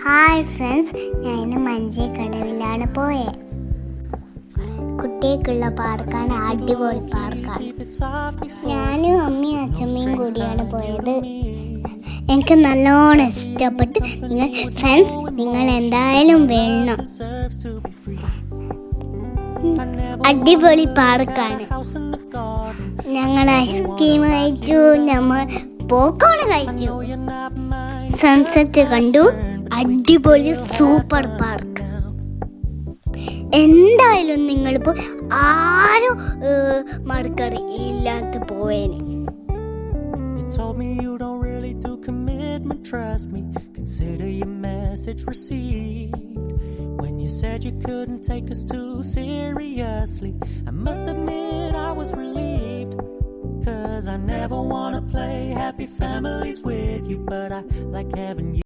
Hi friends, ഞാൻ ഇന്ന് മഞ്ചേക്കടവിലാണ് പോയത്. കുട്ടികൾക്കുള്ള പാർക്കാണ്, അടിപൊളി പാർക്കാണ്. ഞാനും അമ്മയും അച്ഛമ്മയും കൂടിയാണ് പോയത്. എനിക്ക് നല്ലോണം ഇഷ്ടപ്പെട്ട്. നിങ്ങൾ എന്തായാലും വേണം. അടിപൊളി പാർക്കാണ്. ഞങ്ങൾ ഐസ്ക്രീം കഴിച്ചു, നമ്മൾ പോപ്കോൺ കഴിച്ചു, സൺസെറ്റ് കണ്ടു. അടിപൊളി സൂപ്പർ പാർക്ക്. എന്തായാലും നിങ്ങളിപ്പോൾ ആരും മറക്കറിയില്ലാത്ത പോയേനെ. Told me you don't really do commitment, trust me, consider your message received. When you said you couldn't take us too seriously, I must admit I was relieved, 'cause I never wanna play happy families with you, but I like having you